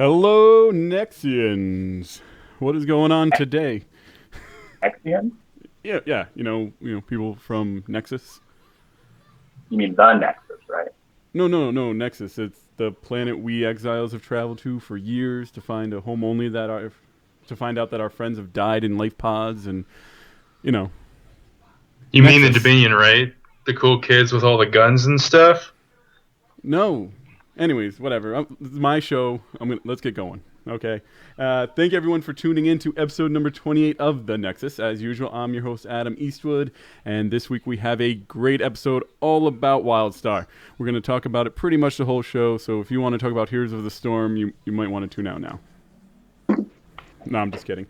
Hello, Nexians. What is going on today? Nexian? Yeah. People from Nexus. You mean the Nexus, right? No, Nexus. It's the planet we exiles have traveled to for years to find a home only to find out that our friends have died in life pods and you know, You mean the Nexus. Dominion, right? The cool kids with all the guns and stuff? No. Anyways, whatever. This is my show. Let's get going. Okay. Thank everyone for tuning in to episode number 28 of The Nexus. As usual, I'm your host, Adam Eastwood, and this week we have a great episode all about WildStar. We're going to talk about it pretty much the whole show, so if you want to talk about Heroes of the Storm, you might want to tune out now. No, I'm just kidding.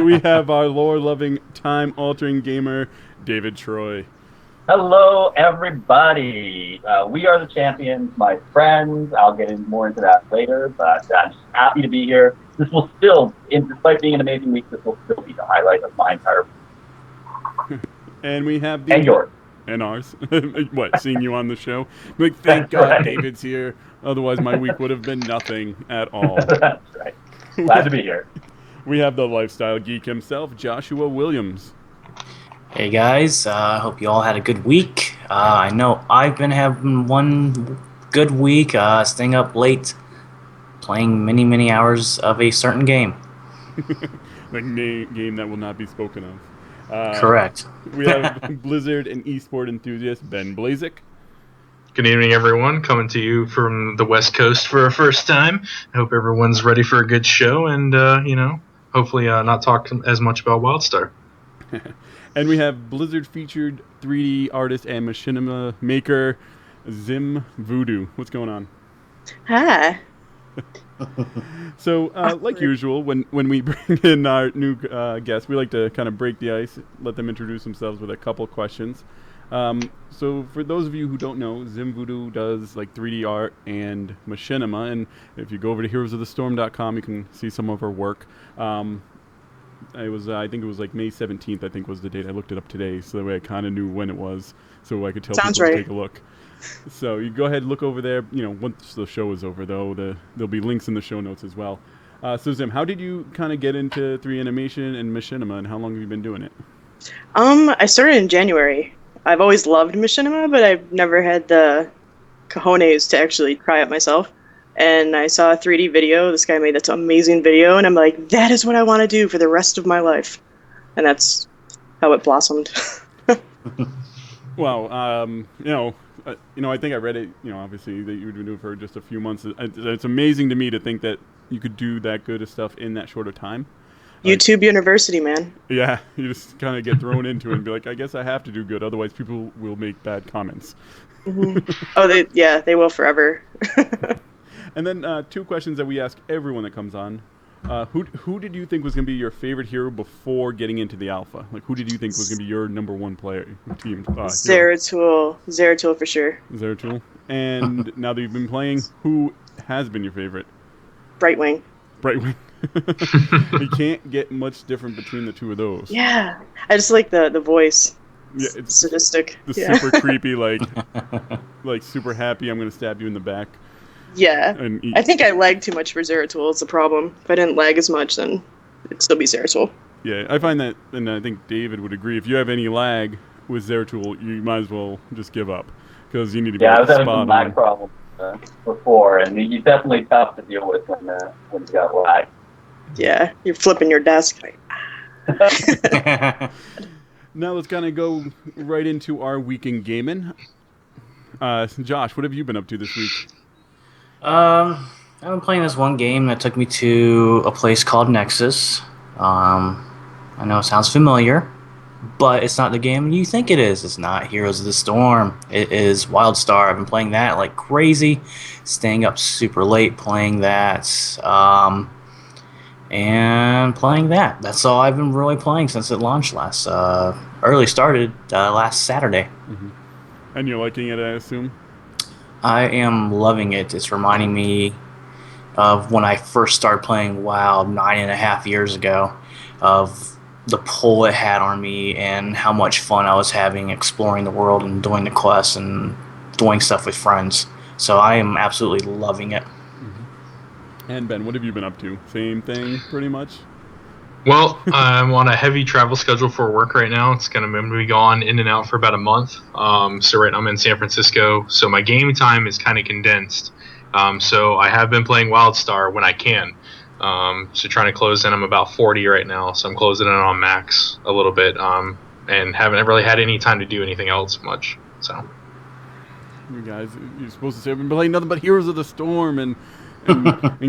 We have our lore-loving, time-altering gamer, David Troy. Hello, everybody. We are the champions, my friends. I'll get more into that later, but I'm just happy to be here. This will still, despite being an amazing week, this will still be the highlight of my entire week. And we have And yours. And ours. What, seeing you on the show? Like, thank God right. David's here. Otherwise, my week would have been nothing at all. That's right. Glad to be here. We have the lifestyle geek himself, Joshua Williams. Hey guys, I hope you all had a good week. I know I've been having one good week, staying up late, playing many hours of a certain game. The game that will not be spoken of. Correct. We have Blizzard and esport enthusiast Ben Blazik. Good evening, everyone. Coming to you from the West Coast for our first time. I hope everyone's ready for a good show and, hopefully not talk as much about WildStar. And we have Blizzard-featured 3D artist and machinima maker, Xim VooDoo. What's going on? Hi. So, like usual, when we bring in our new guests, we like to kind of break the ice, let them introduce themselves with a couple questions. So, for those of you who don't know, Xim VooDoo does like 3D art and machinima, and if you go over to heroesofthestorm.com, you can see some of her work. I think it was like May 17th, I think was the date. I looked it up today, so that way I kind of knew when it was, so I could tell Sounds people right. to take a look. So you go ahead and look over there. Once the show is over, though, there'll be links in the show notes as well. So Zim, how did you kind of get into 3D animation and machinima, and how long have you been doing it? I started in January. I've always loved machinima, but I've never had the cojones to actually try it myself. And I saw a 3D video. This guy made this amazing video, and I'm like, that is what I want to do for the rest of my life. And that's how it blossomed. Well, I think I read it. Obviously that you've been doing it for just a few months. It's amazing to me to think that you could do that good of stuff in that short of time. YouTube University, man. Yeah, you just kind of get thrown into it and be like, I guess I have to do good, otherwise people will make bad comments. Mm-hmm. Oh, they will forever. And then two questions that we ask everyone that comes on. Who did you think was going to be your favorite hero before getting into the alpha? Like, who did you think was going to be your number one player team? Zeratul for sure. Zeratul. And now that you've been playing, who has been your favorite? Brightwing. You can't get much different between the two of those. Yeah, I just like the voice. Yeah, it's sadistic. The super creepy, like super happy. I'm going to stab you in the back. Yeah, I think I lag too much for Zeratul. It's a problem. If I didn't lag as much, then it'd still be Zeratul. Yeah, I find that, and I think David would agree. If you have any lag with Zeratul, you might as well just give up because you need to be I was having spot some lag on. problems before, and he's definitely tough to deal with when you got lag. Yeah, you're flipping your desk. Now let's kind of go right into our week in gaming. Josh, what have you been up to this week? I've been playing this one game that took me to a place called Nexus. I know it sounds familiar, but it's not the game you think it is. It's not Heroes of the Storm. It is WildStar. I've been playing that like crazy, staying up super late playing that, and playing that. That's all I've been really playing since it launched last Saturday. Mm-hmm. And you're liking it, I assume? I am loving it. It's reminding me of when I first started playing WoW 9.5 years ago, of the pull it had on me and how much fun I was having exploring the world and doing the quests and doing stuff with friends. So I am absolutely loving it. Mm-hmm. And Ben, what have you been up to? Same thing, pretty much? Well, I'm on a heavy travel schedule for work right now. It's going to be gone in and out for about a month. So right now I'm in San Francisco, so my game time is kind of condensed. So I have been playing WildStar when I can. So trying to close in, I'm about 40 right now, so I'm closing in on max a little bit, and haven't really had any time to do anything else much. So You guys, you're supposed to say I've been playing nothing but Heroes of the Storm and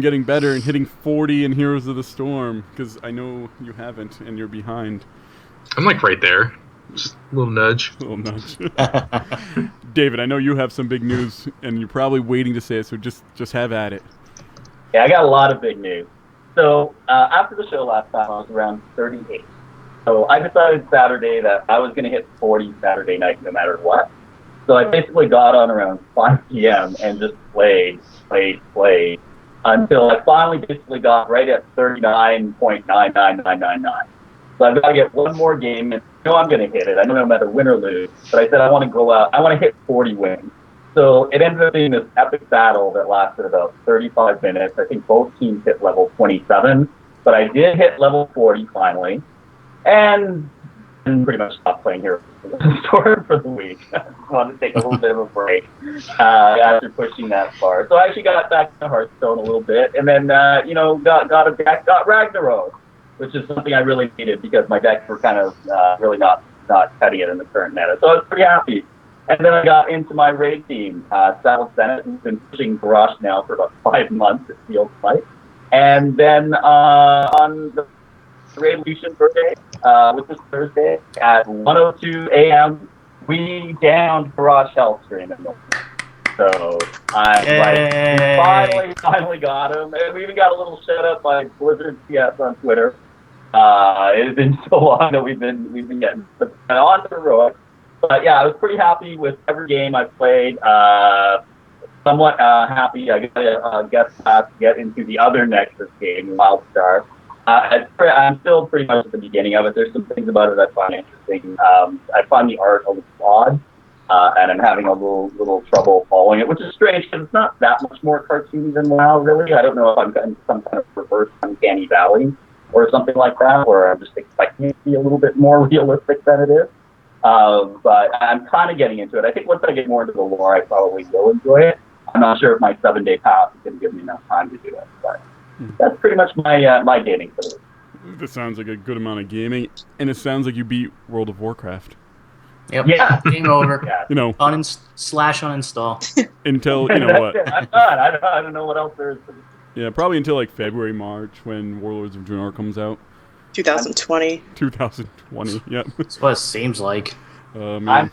getting better and hitting 40 in Heroes of the Storm, because I know you haven't and you're behind. I'm like right there, just a little nudge. A little nudge. David, I know you have some big news and you're probably waiting to say it, so just have at it. Yeah, I got a lot of big news. So after the show last time, I was around 38. So I decided Saturday that I was going to hit 40 Saturday night no matter what. So I basically got on around 5 p.m. and just played until I finally basically got right at 39.99999. So I've got to get one more game, and I know I'm going to hit it. I know no matter win or lose, but I said I want to go out. I want to hit 40 wins. So it ended up being this epic battle that lasted about 35 minutes. I think both teams hit level 27, but I did hit level 40 finally, and pretty much stopped playing Heroes of the Storm for the week. I just wanted to take a little bit of a break after pushing that far. So I actually got back to Hearthstone a little bit, and then got a deck, got Ragnarok, which is something I really needed because my decks were kind of really not cutting it in the current meta. So I was pretty happy. And then I got into my raid team, Saddle Senate, who's been pushing Garage now for about 5 months, it feels like. And then on the Raid Lucian birthday, which was Thursday, at 1:02 a.m., we downed Garage Hellstream. So I finally got him. And we even got a little shout out by Blizzard CS on Twitter. It has been so long that we've been getting on to the road. But yeah, I was pretty happy with every game I played. Somewhat happy. I got a guest pass to get into the other Nexus game, WildStar. I'm still pretty much at the beginning of it. There's some things about it I find interesting. I find the art a little odd, and I'm having a little trouble following it, which is strange because it's not that much more cartoony than WoW, really. I don't know if I'm in some kind of reverse uncanny valley or something like that, or I'm just expecting it to be a little bit more realistic than it is. But I'm kind of getting into it. I think once I get more into the lore, I probably will enjoy it. I'm not sure if my 7-day pass is going to give me enough time to do it, but that's pretty much my gaming for the week. This sounds like a good amount of gaming, and it sounds like you beat World of Warcraft. Yep. Yeah. Game over. Yeah. Uninstall. Until, what? I'm done. I don't know what else there is to do. Yeah, probably until like February, March, when Warlords of Draenor comes out. 2020. 2020, yep. That's what it seems like. I'm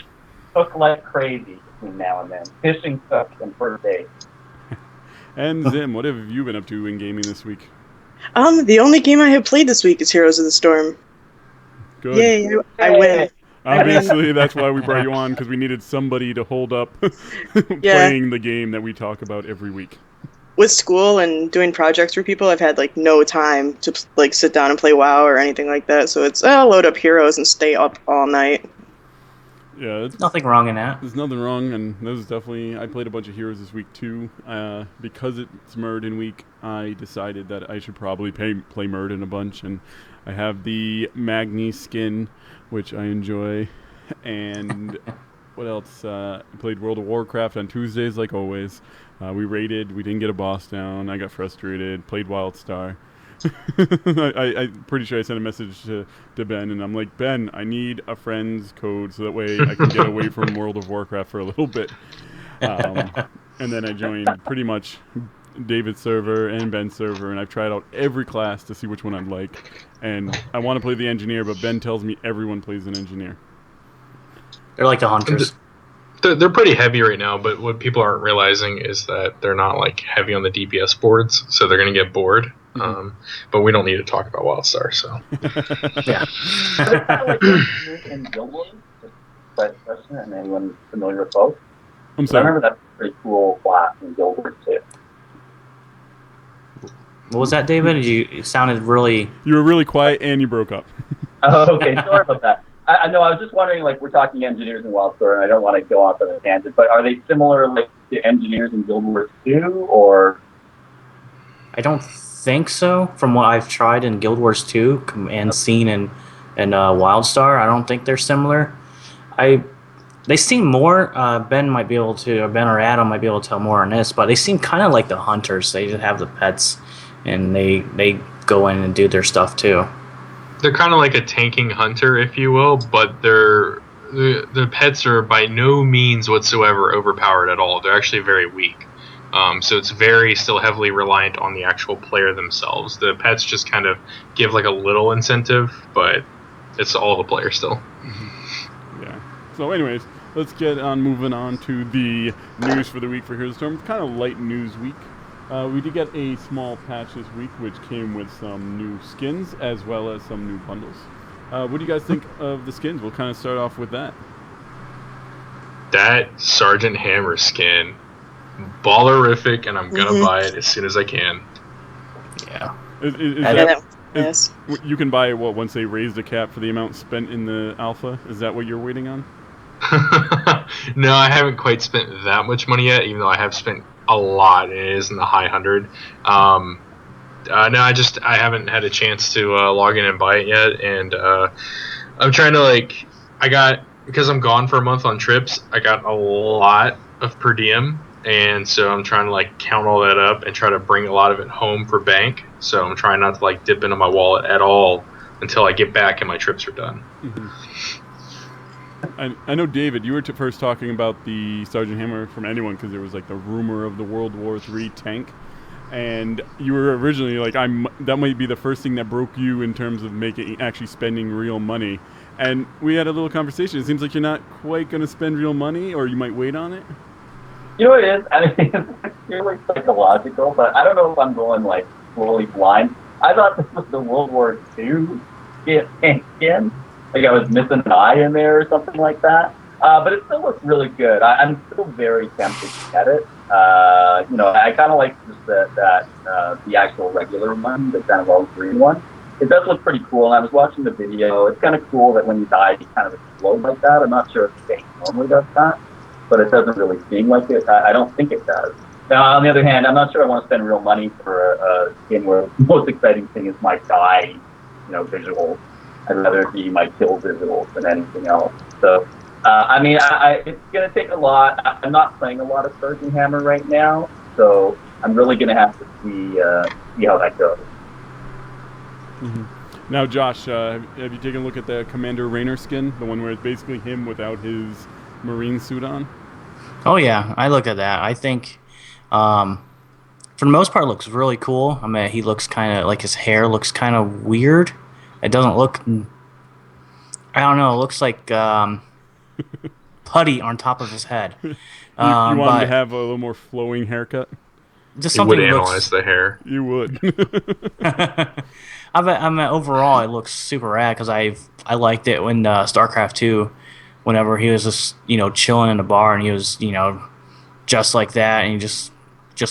cooked like crazy between now and then. Fishing cook and first aid. And Zim, what have you been up to in gaming this week? The only game I have played this week is Heroes of the Storm. Good. Yay, I win. Obviously, that's why we brought you on, because we needed somebody to hold up playing the game that we talk about every week. With school and doing projects for people, I've had no time to sit down and play WoW or anything like that. So it's load up Heroes and stay up all night. Yeah, Nothing wrong in that. There's nothing wrong, and this is definitely. I played a bunch of Heroes this week too. Because it's Muradin week, I decided that I should probably play Muradin a bunch, and I have the Magni skin, which I enjoy, and what else? I played World of Warcraft on Tuesdays, like always. We raided. We didn't get a boss down. I got frustrated. Played WildStar. I'm pretty sure I sent a message to Ben, and I'm like, Ben, I need a friend's code so that way I can get away from World of Warcraft for a little bit. And then I joined pretty much David's server and Ben's server, and I've tried out every class to see which one I'd like. And I want to play the engineer, but Ben tells me everyone plays an engineer. They're like the hunters. They're pretty heavy right now, but what people aren't realizing is that they're not heavy on the DPS boards, so they're going to get bored. Mm-hmm. But we don't need to talk about WildStar, so. Yeah. In Guild Wars, just question, and anyone familiar with both? I'm I sorry. remember that's a pretty cool class in Guild Wars too. What was that, David? It sounded really... You were really quiet and you broke up. Oh, okay. Sorry about that. I know. I was just wondering, we're talking engineers in WildStar, and I don't want to go off on a tangent, but are they similar, to engineers in Guild Wars 2, or? I don't think so. From what I've tried in Guild Wars 2 and seen in WildStar, I don't think they're similar. They seem more. Ben might be able to, or Ben or Adam might be able to tell more on this, but they seem kind of like the hunters. They just have the pets, and they go in and do their stuff too. They're kind of like a tanking hunter, if you will, but the pets are by no means whatsoever overpowered at all. They're actually very weak. So it's very still heavily reliant on the actual player themselves. The pets just kind of give like a little incentive, but it's all the player still. Yeah. So anyways, let's get on moving on to the news for the week for Heroes of the Storm. Kind of light news week. We did get a small patch this week, which came with some new skins as well as some new bundles. What do you guys think of the skins? We'll kind of start off with that. That Sergeant Hammer skin, ballerific, and I'm gonna buy it as soon as I can. Yeah. Yes. You can buy it once they raise the cap for the amount spent in the alpha? Is that what you're waiting on? No, I haven't quite spent that much money yet, even though I have spent a lot. It is in the high 100. No, I haven't had a chance to log in and buy it yet, and I'm trying to because I'm gone for a month on trips, I got a lot of per diem, and so I'm trying to count all that up and try to bring a lot of it home for bank. So I'm trying not to dip into my wallet at all until I get back and my trips are done. Mm-hmm. I know, David, you were first talking about the Sergeant Hammer from anyone because there was the rumor of the World War III tank, and you were originally that might be the first thing that broke you in terms of actually spending real money. And we had a little conversation. It seems like you're not quite going to spend real money, or you might wait on it. You know what it is? I mean, it's purely psychological, but I don't know if I'm going fully blind. I thought this was the World War II skin. I was missing an eye in there or something like that. But it still looks really good. I'm still very tempted to get it. I kind of like just the actual regular one, the kind of all green one. It does look pretty cool. And I was watching the video. It's kind of cool that when you die, you kind of explode like that. I'm not sure if the game normally does that, but it doesn't really seem like it. I don't think it does. Now, on the other hand, I'm not sure I want to spend real money for a skin where the most exciting thing is my die, visuals. I'd rather it be my kill visuals than anything else. So, it's going to take a lot. I'm not playing a lot of Sergeant Hammer right now, so I'm really going to have to see how that goes. Mm-hmm. Now, Josh, have you taken a look at the Commander Raynor skin, the one where it's basically him without his Marine suit on? Oh yeah, I looked at that. I think, for the most part, it looks really cool. I mean, he looks kind of his hair looks kind of weird. It doesn't look. I don't know. It looks like putty on top of his head. You want him to have a little more flowing haircut? Just you something would analyze the hair. You would. I mean, overall, it looks super rad because I liked it when StarCraft 2, whenever he was just chilling in a bar and he was just like that and he just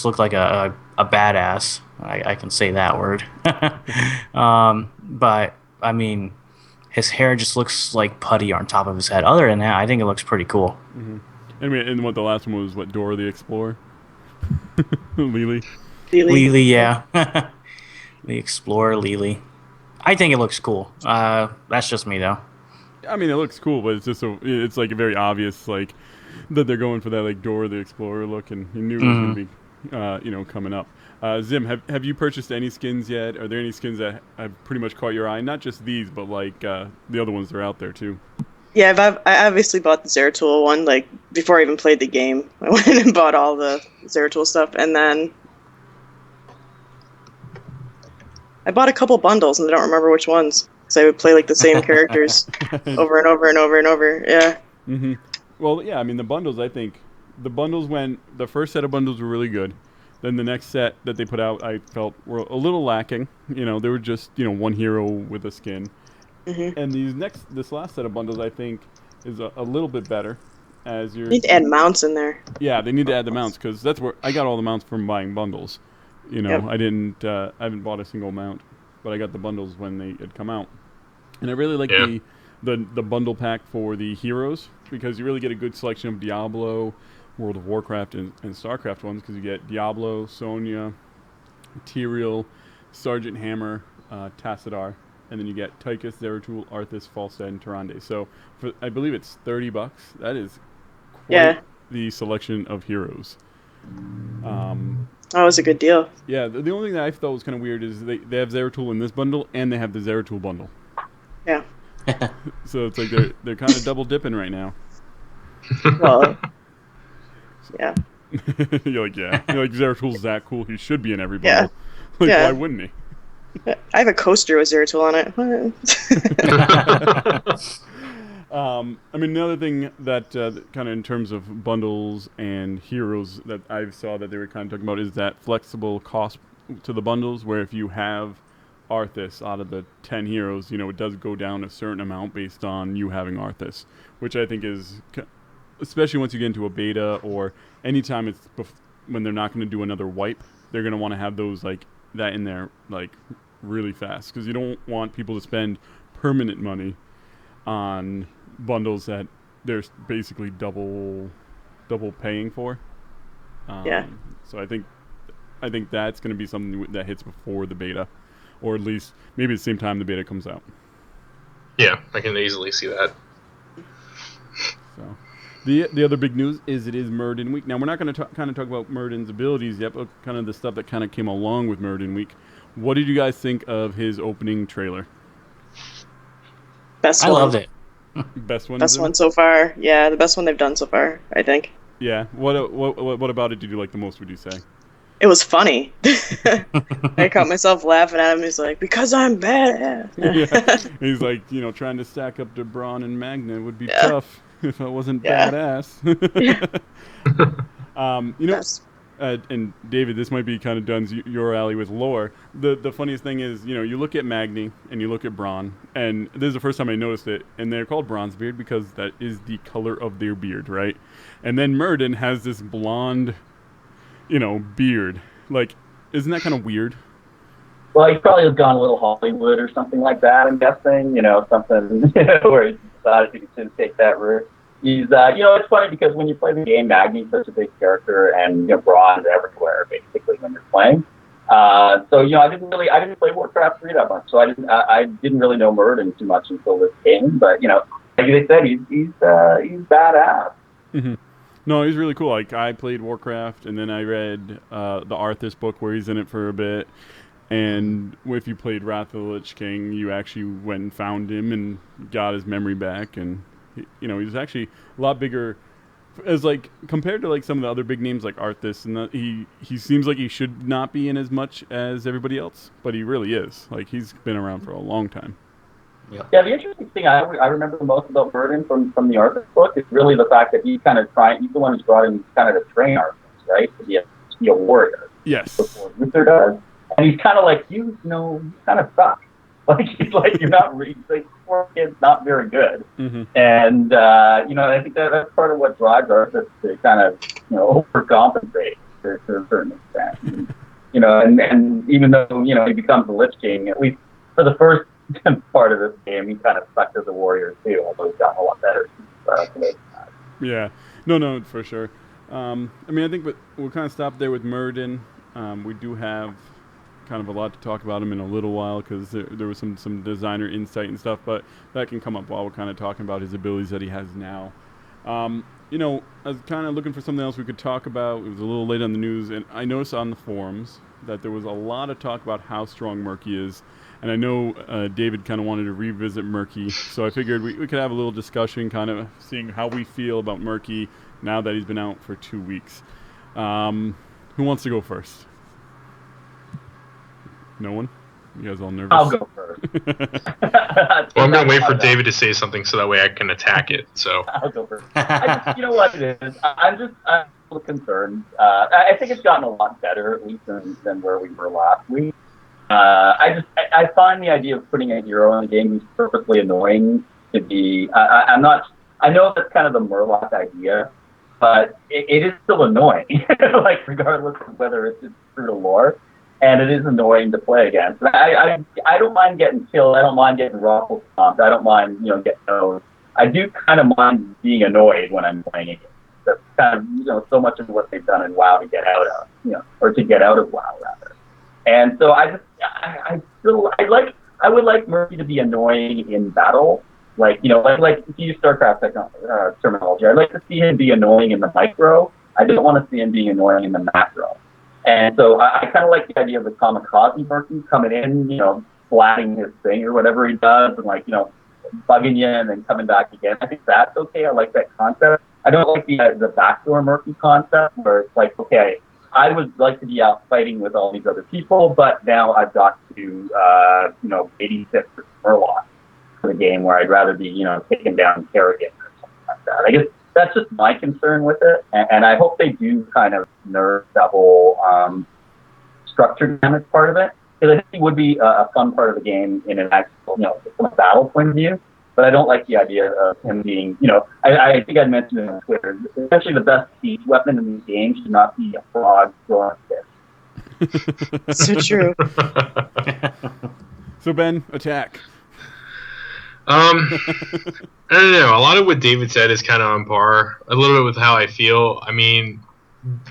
looked like a badass. I can say that word. But I mean, his hair just looks like putty on top of his head. Other than that, I think it looks pretty cool. Mm-hmm. And what the last one was, Dora the Explorer? Lily, yeah. The Explorer, Lily. I think it looks cool. That's just me, though. I mean, it looks cool, but it's just it's a very obvious that they're going for that Dora the Explorer look, and you knew it was going to be coming up. Xim, have you purchased any skins yet? Are there any skins that have pretty much caught your eye? Not just these, but the other ones that are out there too. Yeah, I obviously bought the Zeratul one before I even played the game. I went and bought all the Zeratul stuff, and then I bought a couple bundles, and I don't remember which ones because I would play the same characters over and over and over and over. Yeah. Mm-hmm. Well, yeah. I mean, the bundles. I think the bundles the first set of bundles were really good. Then the next set that they put out, I felt were a little lacking. They were just one hero with a skin. Mm-hmm. And this last set of bundles, I think, is a little bit better. As you need to add mounts in there. Yeah, they need to add the mounts because that's where I got all the mounts from buying bundles. Yep. I haven't bought a single mount, but I got the bundles when they had come out. And I really like the bundle pack for the heroes because you really get a good selection of Diablo, World of Warcraft, and StarCraft ones because you get Diablo, Sonya, Tyrael, Sergeant Hammer, Tassadar, and then you get Tychus, Zeratul, Arthas, Falstad, and Tyrande. So I believe it's $30. That is quite the selection of heroes. That was a good deal. Yeah, the only thing that I thought was kind of weird is they have Zeratul in this bundle, and they have the Zeratul bundle. Yeah. So it's like they're kind of double dipping right now. Well, yeah. You're like, Zeratul's that cool. He should be in every bundle. Yeah. Why wouldn't he? I have a coaster with Zeratul on it. I mean, another thing that kind of in terms of bundles and heroes that I saw that they were kind of talking about is that flexible cost to the bundles, where if you have Arthas out of the 10 heroes, it does go down a certain amount based on you having Arthas, which I think is, especially once you get into a beta or anytime it's when they're not going to do another wipe, they're going to want to have those like that in there like really fast, because you don't want people to spend permanent money on bundles that they're basically double paying for. So I think that's going to be something that hits before the beta, or at least maybe at the same time the beta comes out. Yeah, I can easily see that. So the other big news is it is Muradin week. Now we're not going to kind of talk about Muradin's abilities yet, but kind of the stuff that kind of came along with Muradin week. What did you guys think of his opening trailer? Best I one. loved it. Best one. Best one so far. Yeah, the best one they've done so far, I think. Yeah. What about it did you like the most, would you say? It was funny. I caught myself laughing at him. He's like, because I'm badass. Yeah. He's like, trying to stack up to Braun and Magna would be tough if I wasn't badass. And David, this might be kind of Dunn's your alley with lore. The funniest thing is, you look at Magni and you look at Braun, and this is the first time I noticed it, and they're called Bronzebeard because that is the color of their beard, right? And then Muradin has this blonde, beard. Like, isn't that kind of weird? Well, he probably has gone a little Hollywood or something like that, I'm guessing, something where he decided he should take that route. He's, it's funny because when you play the game, Magni's such a big character, and Braun's everywhere basically when you're playing. So I didn't play Warcraft 3 that much, so I didn't really know Muradin too much until this game. But like they said, he's badass. Mm-hmm. No, he's really cool. Like, I played Warcraft, and then I read the Arthas book where he's in it for a bit. And if you played Wrath of the Lich King, you actually went and found him and got his memory back, and he's actually a lot bigger as like compared to like some of the other big names like Arthas, and he seems like he should not be in as much as everybody else, but he really is. Like, he's been around for a long time. Yeah, the interesting thing I remember the most about Muradin from the Arthas book is really the fact that he's the one who's brought in kind of to train Arthas, right? To be a warrior. Yes. Before Luther does. And he's kind of like, you kind of suck. Like, he's like, you're not really, like, poor kid's not very good. Mm-hmm. And, I think that's part of what drives Arthas to kind of, overcompensate to a certain extent. And even though, he becomes the Lich King, at least for the first part of this game, he kind of stuck as a warrior too, although he's gotten a lot better. Yeah. No, for sure. I think we'll kind of stop there with Muradin. We do have kind of a lot to talk about him in a little while because there was some designer insight and stuff, but that can come up while we're kind of talking about his abilities that he has now. I was kind of looking for something else we could talk about. It was a little late on the news, and I noticed on the forums that there was a lot of talk about how strong Murky is, and I know David kind of wanted to revisit Murky, so I figured we could have a little discussion kind of seeing how we feel about Murky now that he's been out for 2 weeks. Who wants to go first? No one? You guys all nervous? I'll go first. Well, I'm going to wait for David to say something so that way I can attack it. So I'll go first. You know what it is? I'm a little concerned. I think it's gotten a lot better, at least than where we were last week. I find the idea of putting a hero in the game who's perfectly annoying to be. I know that's kind of the Murloc idea, but it is still annoying. Like, regardless of whether it's true to lore. And it is annoying to play against. I don't mind getting killed. I don't mind getting ruffled stomped. I don't mind, getting nose. I do kind of mind being annoyed when I'm playing a game. That's kind of, so much of what they've done in WoW to get out of, or to get out of WoW, rather. And so I would like Murky to be annoying in battle. Like, you know, like if you use StarCraft terminology, I'd like to see him be annoying in the micro. I don't want to see him being annoying in the macro. And so I kind of like the idea of the kamikaze Murky coming in, you know, flatting his thing or whatever he does, and like, you know, bugging you and then coming back again. I think that's okay. I like that concept. I don't like the backdoor Murky concept where it's like, okay, I would like to be out fighting with all these other people, but now I've got to, you know, babysit for Murloc for the game where I'd rather be, you know, taken down Kerrigan or something like that. I guess that's just my concern with it, and I hope they do kind of nerf that whole structure damage part of it, because I think it would be a fun part of the game in an actual, you know, from a battle point of view. But I don't like the idea of him being, you know, I think I'd mentioned it on Twitter, essentially the best siege weapon in the game should not be a frog throwing a fist. So true. So Ben, attack. I don't know. A lot of what David said is kind of on par. A little bit with how I feel. I mean,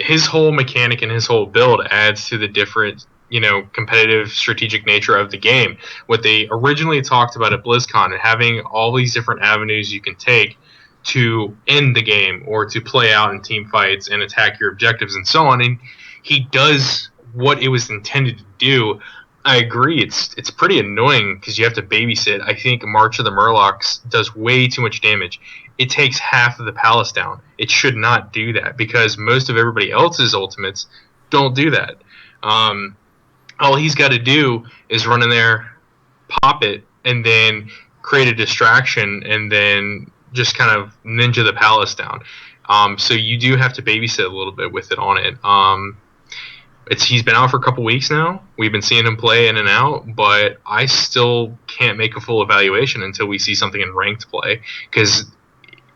his whole mechanic and his whole build adds to the different, you know, competitive strategic nature of the game. What they originally talked about at BlizzCon and having all these different avenues you can take to end the game or to play out in team fights and attack your objectives and so on. And he does what it was intended to do. I agree. It's pretty annoying because you have to babysit. I think March of the Murlocs does way too much damage. It takes half of the palace down. It should not do that because most of everybody else's ultimates don't do that. All he's got to do is run in there, pop it, and then create a distraction, and then just kind of ninja the palace down. So you do have to babysit a little bit with it on it. He's been out for a couple weeks now. We've been seeing him play in and out, but I still can't make a full evaluation until we see something in ranked play. Because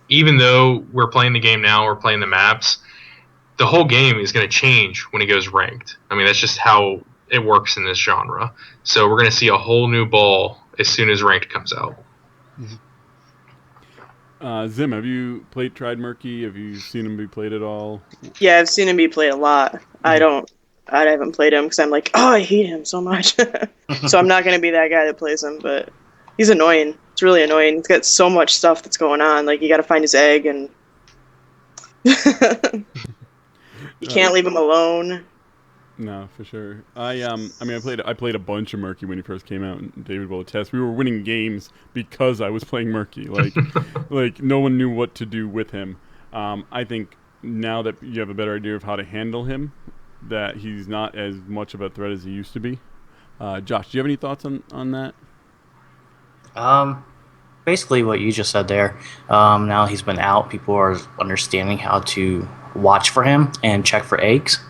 even though we're playing the game now, we're playing the maps, the whole game is going to change when it goes ranked. I mean, that's just how it works in this genre. So we're going to see a whole new ball as soon as ranked comes out. Zim, have you tried Murky? Have you seen him be played at all? Yeah, I've seen him be played a lot. I haven't played him because I'm like, oh, I hate him so much. So I'm not going to be that guy that plays him, but he's annoying. It's really annoying. He's got so much stuff that's going on. Like, you got to find his egg, and you can't leave him alone. No, for sure. I played a bunch of Murky when he first came out, and David will attest. We were winning games because I was playing Murky. Like no one knew what to do with him. I think now that you have a better idea of how to handle him, that he's not as much of a threat as he used to be. Josh, do you have any thoughts on that? Basically what you just said there. Now he's been out, people are understanding how to watch for him and check for eggs.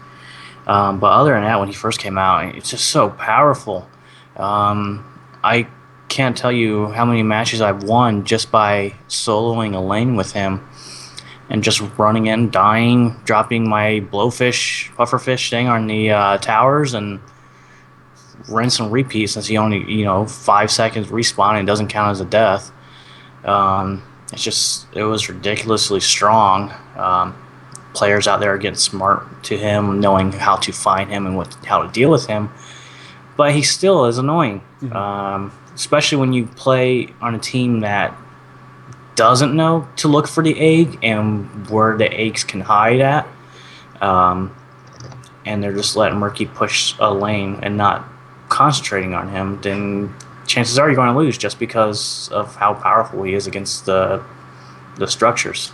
But other than that, when he first came out, it's just so powerful. I can't tell you how many matches I've won just by soloing a lane with him and just running in, dying, dropping my blowfish, pufferfish thing on the towers, and rinse and repeat since he only, 5 seconds respawn and doesn't count as a death. It was ridiculously strong. Players out there are getting smart to him, knowing how to find him and how to deal with him. But he still is annoying, especially when you play on a team that doesn't know to look for the egg and where the eggs can hide at. And they're just letting Murky push a lane and not concentrating on him, then chances are you're going to lose just because of how powerful he is against the structures.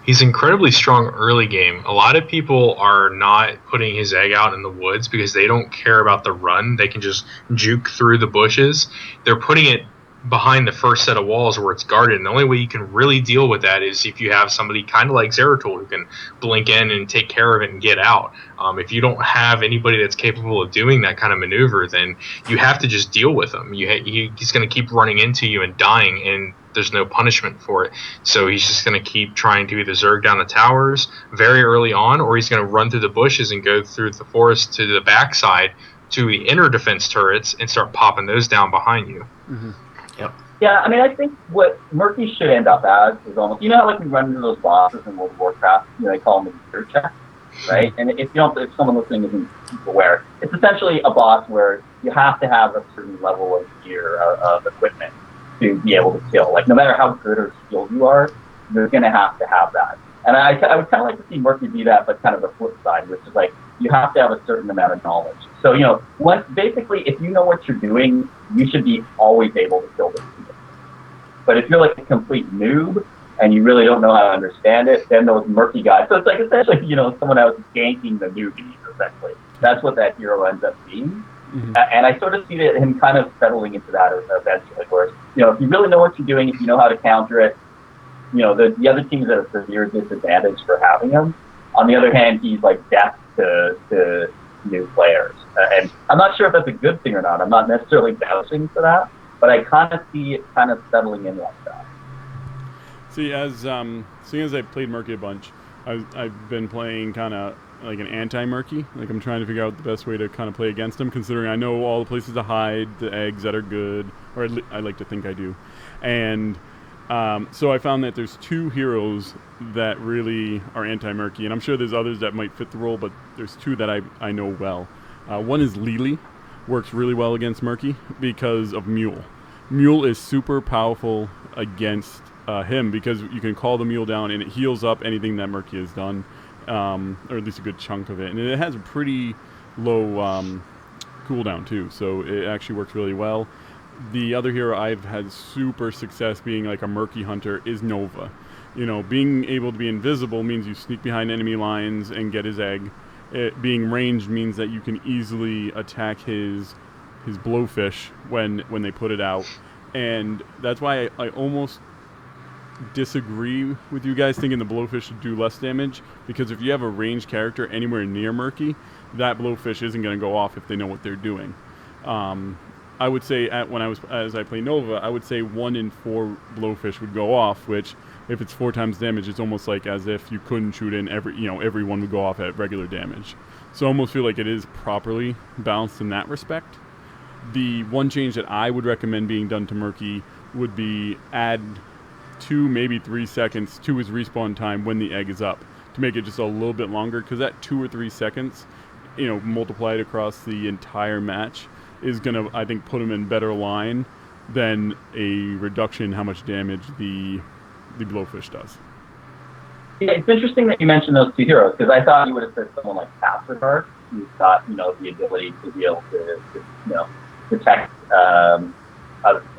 He's incredibly strong early game. A lot of people are not putting his egg out in the woods because they don't care about the run. They can just juke through the bushes. They're putting it behind the first set of walls where it's guarded, and the only way you can really deal with that is if you have somebody kind of like Zeratul who can blink in and take care of it and get out. If you don't have anybody that's capable of doing that kind of maneuver, then you have to just deal with him. He's going to keep running into you and dying, and there's no punishment for it. So he's just going to keep trying to either zerg down the towers very early on, or he's going to run through the bushes and go through the forest to the backside to the inner defense turrets and start popping those down behind you. Yep. Yeah, I mean, I think what Murky should end up as is almost, how like we run into those bosses in World of Warcraft, they call them the gear check. right? And if someone listening isn't aware, it's essentially a boss where you have to have a certain level of gear of equipment to be able to kill. Like no matter how good or skilled you are, you're going to have that. And I would kind of like to see Murky be that, but kind of the flip side, which is like you have to have a certain amount of knowledge. So basically, if you know what you're doing, you should be always able to kill this people. But if you're like a complete noob and you really don't know how to understand it, then those murky guys. So it's like essentially, someone else ganking the newbies. Essentially, that's what that hero ends up being. Mm-hmm. And I sort of see him kind of settling into that eventually. Where if you really know what you're doing, if you know how to counter it, the other team's at a severe disadvantage for having him. On the other hand, he's like death to new players. And I'm not sure if that's a good thing or not. I'm not necessarily vouching for that, but I kind of see it kind of settling in like that. See, seeing as I've played Murky a bunch, I've been playing kind of like an anti-Murky. Like I'm trying to figure out the best way to kind of play against him, considering I know all the places to hide, the eggs that are good, or I like to think I do. And so I found that there's two heroes that really are anti-Murky, and I'm sure there's others that might fit the role, but there's two that I know well. One is Lily, works really well against Murky because of Mule. Mule is super powerful against him because you can call the Mule down and it heals up anything that Murky has done, or at least a good chunk of it. And it has a pretty low cooldown too, so it actually works really well. The other hero I've had super success being like a Murky hunter is Nova. Being able to be invisible means you sneak behind enemy lines and get his egg. Being ranged means that you can easily attack his blowfish when they put it out. And that's why I almost disagree with you guys thinking the blowfish should do less damage, because if you have a ranged character anywhere near Murky, that blowfish isn't going to go off if they know what they're doing. I would say as I play Nova, I would say 1 in 4 blowfish would go off, which if it's 4 times damage, it's almost like as if you couldn't shoot in every one would go off at regular damage. So I almost feel like it is properly balanced in that respect. The one change that I would recommend being done to Murky would be add 2, maybe 3 seconds to his respawn time when the egg is up to make it just a little bit longer, because that 2 or 3 seconds, multiplied across the entire match is going to, I think, put him in better line than a reduction in how much damage the blowfish does. Yeah, it's interesting that you mentioned those two heroes, because I thought you would have said someone like Pacifier, who's got, the ability to be able to detect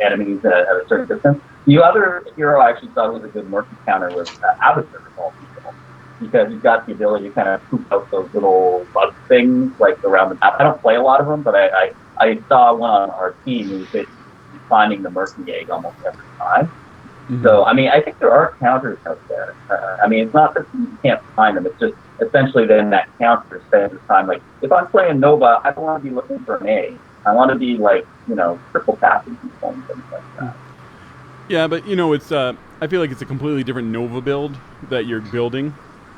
enemies at a certain distance. The other hero I actually thought was a good Murky counter was Avatar of all people, because he's got the ability to kind of poop out those little bug things like around the map. I don't play a lot of them, but I saw one on our team who was basically finding the Murky egg almost every time. Mm-hmm. So, I think there are counters out there. It's not that you can't find them. It's just essentially then that counter spends its time. Like, if I'm playing Nova, I don't want to be looking for an A. I want to be, triple tapping people and things like that. Yeah, but, it's I feel like it's a completely different Nova build that you're building.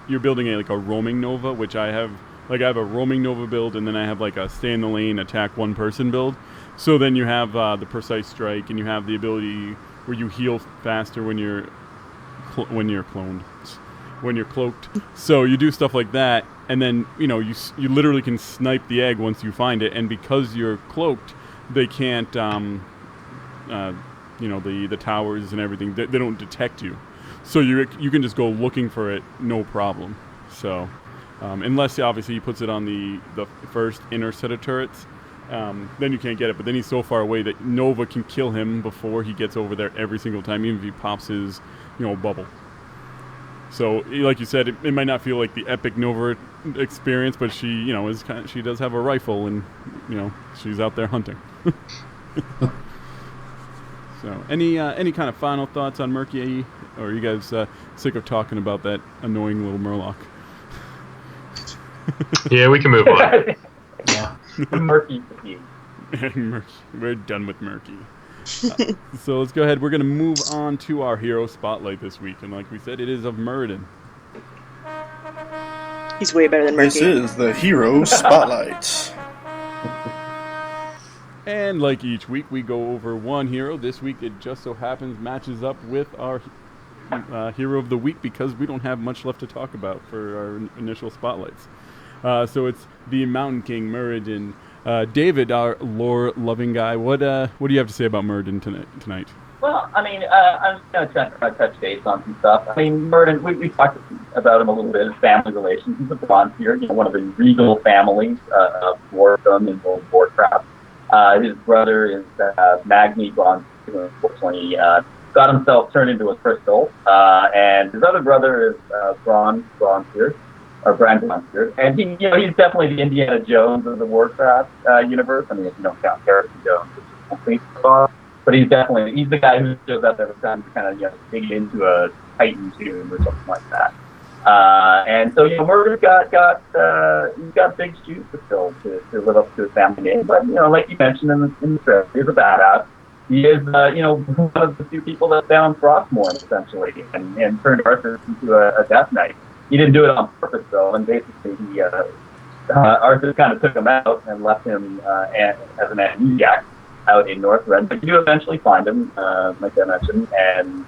You're building a roaming Nova, which I have. Like, I have a roaming Nova build, and then I have, a stay in the lane, attack one person build. So then you have the precise strike, and you have the ability where you heal faster when you're cloaked. So you do stuff like that, and then, you literally can snipe the egg once you find it, and because you're cloaked, they can't, the towers and everything, they don't detect you. So you can just go looking for it, no problem. So... unless obviously he puts it on the first inner set of turrets, then you can't get it. But then he's so far away that Nova can kill him before he gets over there every single time, even if he pops his, bubble. So, like you said, it might not feel like the epic Nova experience, but she, she does have a rifle, and she's out there hunting. So, any kind of final thoughts on Murky, or are you guys sick of talking about that annoying little Murloc? Yeah, we can move on. Yeah. Murky. We're done with Murky. So let's go ahead. We're going to move on to our hero spotlight this week. And like we said, it is of Muradin. He's way better than Murky. This is the hero spotlight. And like each week, we go over one hero. This week, it just so happens matches up with our hero of the week because we don't have much left to talk about for our initial spotlights. So it's the Mountain King, Muradin. David, our lore-loving guy, what do you have to say about Muradin tonight? Well, I mean, I'm just going to try to touch base on some stuff. I mean, Muradin, we talked about him a little bit, his family relations. He's a Bronzebeard, one of the regal families of Dwarfdom in World of Warcraft. His brother is Magni Bronzebeard, who unfortunately got himself turned into a crystal. And his other brother is Bronzebeard. Or Brian Bronzebeard, and he's definitely the Indiana Jones of the Warcraft universe. I mean, if you don't count Harrison Jones, which is complete fraud, but he's the guy who shows up every time to kind of dig into a Titan tomb or something like that. And so Murder's he's got big shoes to fill to live up to his family name. But like you mentioned in the trailer, he's a badass. He is one of the few people that found Frostmourne essentially and turned Arthur into a Death Knight. He didn't do it on purpose, though, and basically Arthur kind of took him out and left him as an amnesiac out in Northrend. But you do eventually find him, like I mentioned, and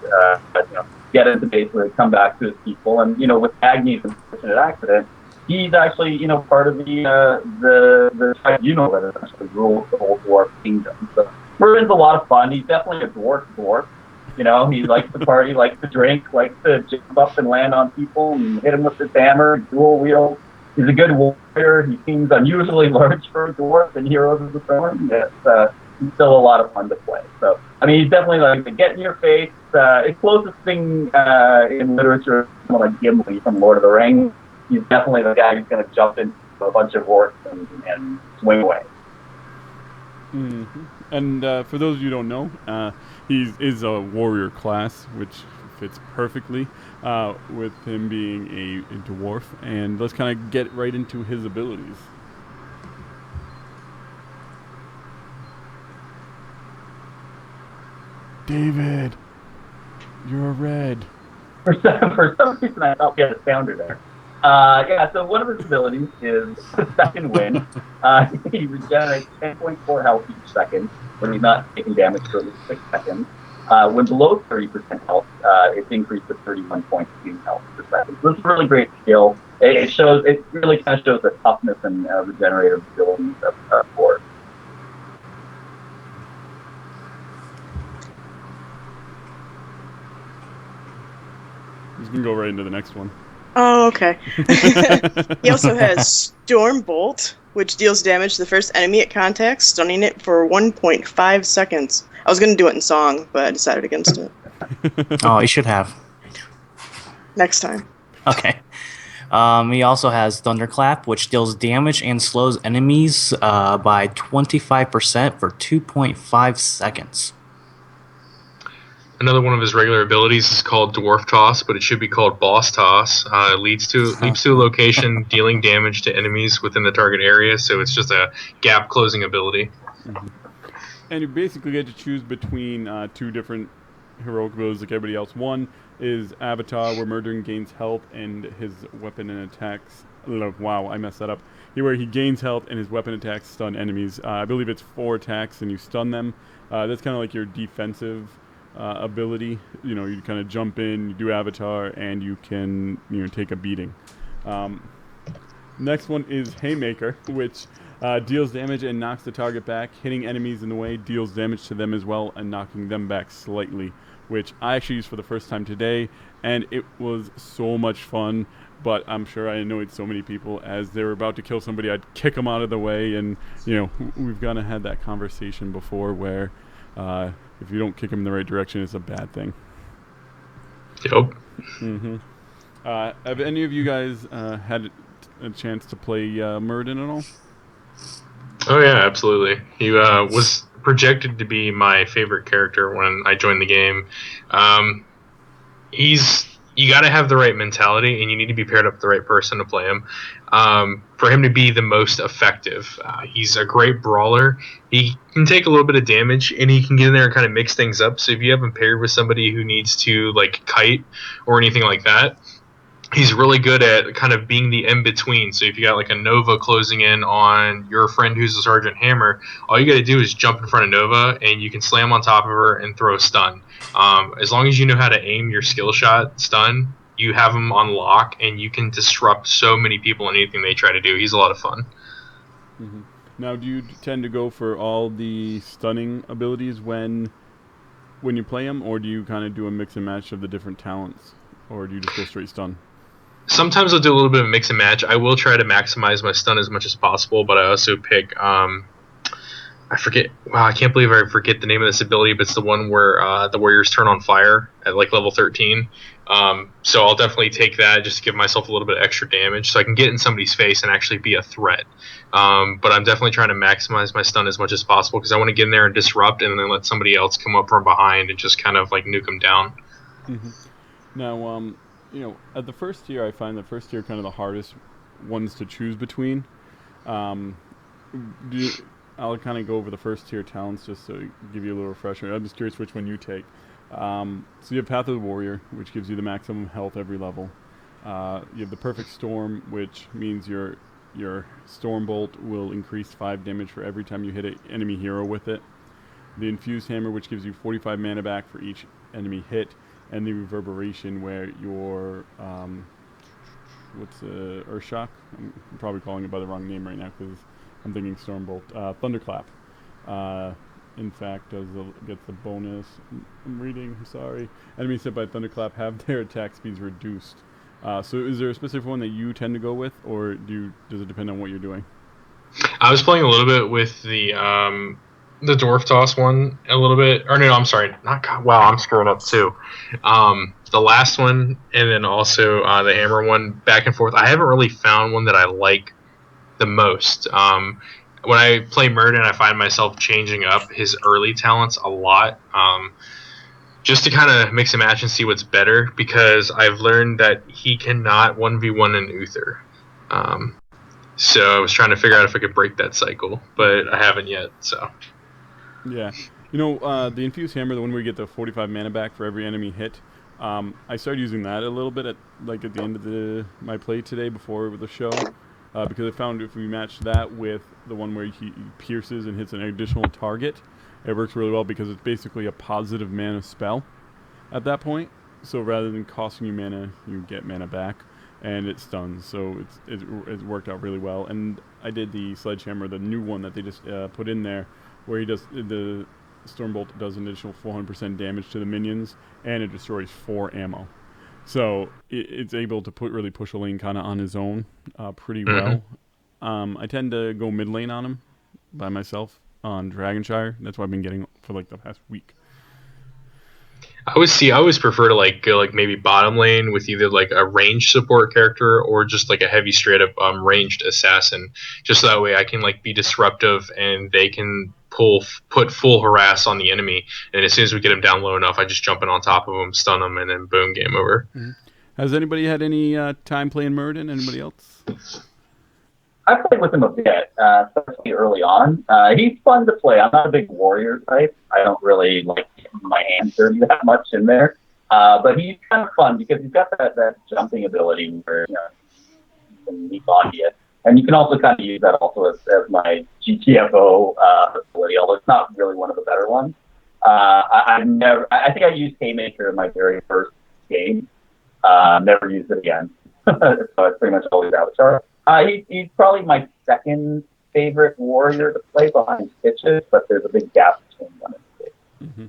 get him to basically come back to his people. And with Agni's unfortunate accident, he's actually part of the tribunal that essentially rules the whole dwarf kingdom. So Muradin's a lot of fun. He's definitely a dwarf. He likes to party, likes to drink, likes to jump up and land on people and hit them with his hammer, dual wield. He's a good warrior. He seems unusually large for a dwarf in Heroes of the Storm. He's still a lot of fun to play. So, I mean, he's definitely like the get in your face. His closest thing in literature, someone like Gimli from Lord of the Rings. He's definitely the guy who's going to jump into a bunch of orcs and swing away. Mm-hmm. And for those of you who don't know, he is a warrior class, which fits perfectly with him being a dwarf. And let's kind of get right into his abilities. David, you're red. For some reason, I thought we had a sounder there. So one of his abilities is Second Wind. He regenerates 10.4 health each second when he's not taking damage for at least 6 seconds. When below 30% health, it's increased to 31.2 health per second. So this is a really great skill. It really kind of shows the toughness and regenerative abilities of Ford. He's going to go right into the next one. Oh, okay. He also has Stormbolt, which deals damage to the first enemy it contacts, stunning it for 1.5 seconds. I was going to do it in song, but I decided against it. Oh, you should have. Next time. Okay. He also has Thunderclap, which deals damage and slows enemies by 25% for 2.5 seconds. Another one of his regular abilities is called Dwarf Toss, but it should be called Boss Toss. Leaps to a location, dealing damage to enemies within the target area, so it's just a gap-closing ability. Mm-hmm. And you basically get to choose between two different heroic abilities like everybody else. One is Avatar, where Muradin gains health and his weapon and attacks... Wow, I messed that up. Where he gains health and his weapon attacks stun enemies. I believe it's 4 attacks and you stun them. That's kind of like your defensive... ability. You kind of jump in, you do Avatar, and you can take a beating. Next one is Haymaker, which deals damage and knocks the target back. Hitting enemies in the way deals damage to them as well and knocking them back slightly, which I actually used for the first time today, and it was so much fun. But I'm sure I annoyed so many people as they were about to kill somebody. I'd kick them out of the way, and we've kind of had that conversation before where if you don't kick him in the right direction, it's a bad thing. Yep. Mm-hmm. Have any of you guys had a chance to play Muradin at all? Oh yeah, absolutely. He was projected to be my favorite character when I joined the game. You got to have the right mentality, and you need to be paired up with the right person to play him. For him to be the most effective, he's a great brawler. He can take a little bit of damage, and he can get in there and kind of mix things up. So if you have him paired with somebody who needs to like kite or anything like that, he's really good at kind of being the in-between. So if you got like a Nova closing in on your friend who's a Sergeant Hammer, all you got to do is jump in front of Nova, and you can slam on top of her and throw a stun. As long as you know how to aim your skill shot stun, you have him on lock, and you can disrupt so many people in anything they try to do. He's a lot of fun. Mm-hmm. Now, do you tend to go for all the stunning abilities when you play him, or do you kind of do a mix and match of the different talents, or do you just go straight stun? Sometimes I'll do a little bit of mix and match. I will try to maximize my stun as much as possible, but I also pick I forget. Wow, I can't believe I forget the name of this ability, but it's the one where the warriors turn on fire at like level 13. So I'll definitely take that just to give myself a little bit of extra damage, so I can get in somebody's face and actually be a threat. But I'm definitely trying to maximize my stun as much as possible because I want to get in there and disrupt, and then let somebody else come up from behind and just kind of like nuke them down. Mm-hmm. Now, at the first tier, I find the first tier kind of the hardest ones to choose between. I'll kind of go over the first tier talents just to give you a little refresher. I'm just curious which one you take. So you have Path of the Warrior, which gives you the maximum health every level. You have the Perfect Storm, which means your Storm Bolt will increase 5 damage for every time you hit an enemy hero with it. The Infused Hammer, which gives you 45 mana back for each enemy hit. And the Reverberation, where your Earthshock? I'm probably calling it by the wrong name right now because I'm thinking Stormbolt. Thunderclap. In fact, gets the bonus. I'm reading. I'm sorry. Enemies hit by Thunderclap have their attack speeds reduced. So, is there a specific one that you tend to go with, or does it depend on what you're doing? I was playing a little bit with the Dwarf Toss one a little bit. Or no, I'm sorry. Wow, I'm screwing up too. The last one, and then also the Hammer one, back and forth. I haven't really found one that I like the most. When I play Muradin, I find myself changing up his early talents a lot, just to kind of mix and match and see what's better, because I've learned that he cannot 1v1 an Uther. So I was trying to figure out if I could break that cycle, but I haven't yet, so... Yeah. The Infused Hammer, the one where you get the 45 mana back for every enemy hit, I started using that a little bit at the end of my play today before the show, because I found if we match that with the one where he pierces and hits an additional target, it works really well because it's basically a positive mana spell at that point. So rather than costing you mana, you get mana back, and it stuns. So it's worked out really well. And I did the Sledgehammer, the new one that they just put in there, where the Stormbolt does an additional 400% damage to the minions, and it destroys 4 ammo. So it's able to really push a lane kind of on his own pretty well. I tend to go mid lane on him by myself on Dragonshire. That's what I've been getting for like the past week. I always prefer to go maybe bottom lane with either like a ranged support character or just like a heavy straight up ranged assassin. Just so that way I can be disruptive and they can put full harass on the enemy. And as soon as we get them down low enough, I just jump in on top of them, stun them, and then boom, game over. Mm-hmm. Has anybody had any time playing Muradin? Anybody else? I played with him a bit, especially early on. He's fun to play. I'm not a big warrior type. I don't really like my hands dirty that much in there. But he's kind of fun because he's got that jumping ability where you can leap on you. And you can also kind of use that also as my GTFO ability, although it's not really one of the better ones. I think I used Haymaker in my very first game. Never used it again. So it's pretty much always Avatar. He's probably my second favorite warrior to play behind Stitches, but there's a big gap between them and Stitches. Mm-hmm.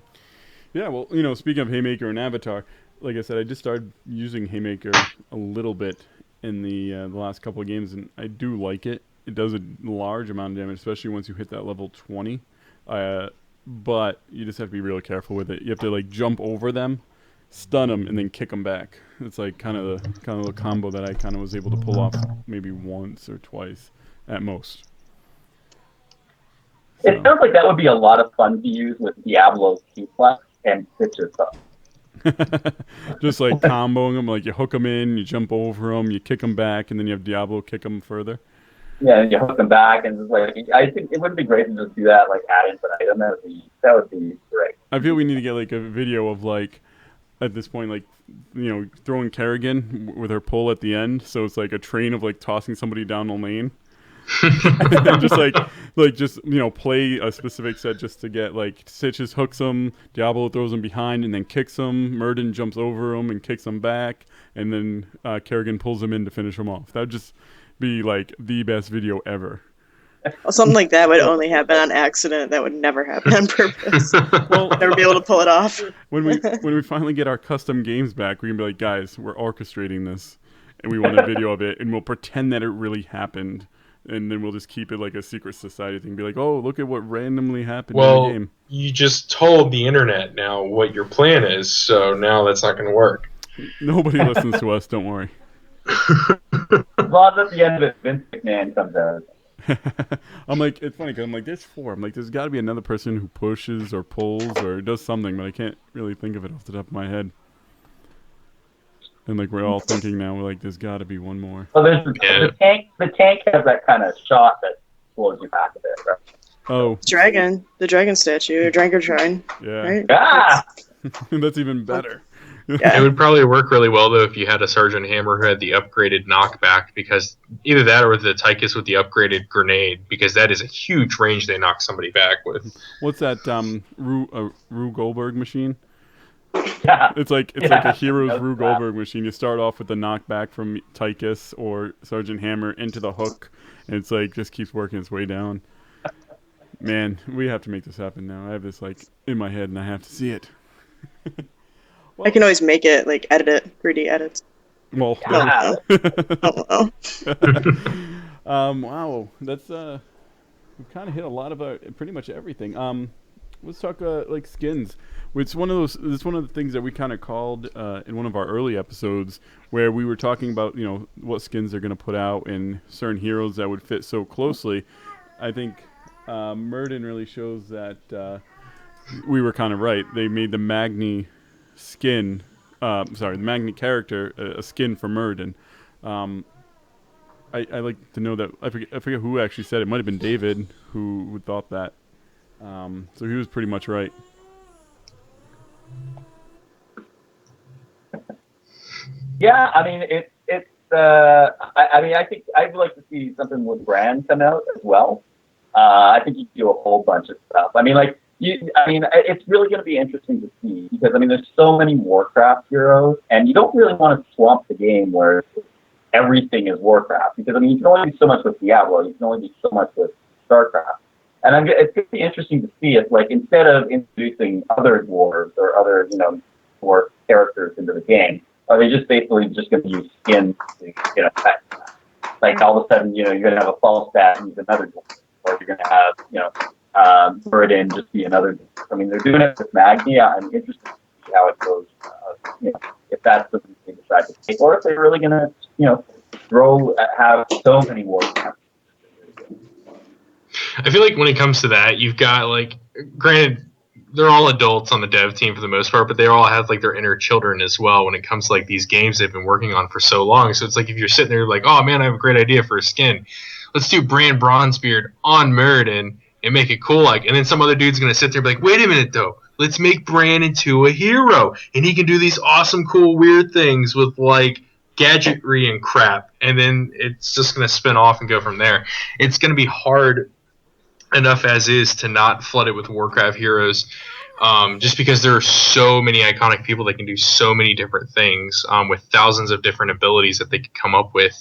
Yeah, well, speaking of Haymaker and Avatar, like I said, I just started using Haymaker a little bit in the last couple of games, and I do like it. It does a large amount of damage, especially once you hit that level 20. But you just have to be really careful with it. You have to jump over them, stun them, and then kick them back. It's kind of the combo that I kind of was able to pull off maybe once or twice at most. So. It sounds like that would be a lot of fun to use with Diablo's Q-Flex and Stitches stuff. Just comboing them, you hook them in, you jump over them, you kick them back, and then you have Diablo kick them further. Yeah, and you hook them back, and I think it would be great to just do that, add in an item. That would be great. I feel we need to get a video of at this point, like, throwing Kerrigan with her pull at the end, so it's like a train of like tossing somebody down the lane. And just play a specific set just to get like Stitches hooks him, Diablo throws him behind and then kicks him, Muradin jumps over him and kicks him back, and then Kerrigan pulls him in to finish him off. That would just be like the best video ever. Well, something like that would only happen on accident. That would never happen on purpose. Well, never be able to pull it off. When we finally get our custom games back, we can be like, guys, we're orchestrating this, and we want a video of it, and we'll pretend that it really happened. And then we'll just keep it like a secret society thing. Be like, oh, look at what randomly happened in the game. You just told the internet now what your plan is, so now that's not going to work. Nobody listens to us, don't worry. As long as at the end of it, Vince McMahon comes out. I'm like, it's funny because I'm like, there's 4. I'm like, there's got to be another person who pushes or pulls or does something, but I can't really think of it off the top of my head. And like we're all thinking now, we're like, there's got to be one more. Well, there's the tank. The tank has that kind of shot that blows you back a bit, right? Oh, the dragon statue, or Dragon Shrine. Yeah, right? Ah! That's even better. It would probably work really well though if you had a Sergeant Hammer who had the upgraded knockback, because either that or the Tychus with the upgraded grenade, because that is a huge range they knock somebody back with. What's that Rue Goldberg machine? Yeah. It's like a hero's Rue Goldberg machine. You start off with the knockback from Tychus or Sergeant Hammer into the hook, and it's like just keeps working its way down. Man, we have to make this happen now. I have this like in my head, and I have to see it. I can always make it, like edit it, 3D edits. Well, Yeah. wow, that's we've kind of hit a lot of pretty much everything. Let's talk like skins. It's one of the things that we kind of called in one of our early episodes where we were talking about what skins they're going to put out and certain heroes that would fit so closely. I think Muradin really shows that we were kind of right. They made the Magni skin, the Magni character, a skin for Muradin. I like to know that I forget who actually said it. It might have been David who thought that. So he was pretty much right. Yeah, I mean I think I'd like to see something with Brand come out as well. I think you could do a whole bunch of stuff. It's really going to be interesting to see because there's so many Warcraft heroes, and you don't really want to swamp the game where everything is Warcraft because you can only do so much with Diablo, you can only do so much with StarCraft. And it's going to be interesting to see if, like, instead of introducing other dwarves or other, dwarf characters into the game, are they just basically just going to use skins to get effect? Like, all of a sudden, you're going to have a false bat and use another dwarf, or you're going to have, Muradin just be another dwarf. They're doing it with Magni. I'm interested to see how it goes, if that's something they decide to take, or if they're really going to, have so many Warcraft. I feel like when it comes to that, you've got, like, granted, they're all adults on the dev team for the most part, but they all have, like, their inner children as well when it comes to, like, these games they've been working on for so long. So it's like if you're sitting there like, oh, man, I have a great idea for a skin. Let's do Bran Bronzebeard on Muradin and make it cool. Like, and then some other dude's going to sit there and be like, wait a minute, though. Let's make Bran into a hero. And he can do these awesome, cool, weird things with, like, gadgetry and crap. And then it's just going to spin off and go from there. It's going to be hard enough as is to not flood it with Warcraft heroes, just because there are so many iconic people that can do so many different things with thousands of different abilities that they could come up with.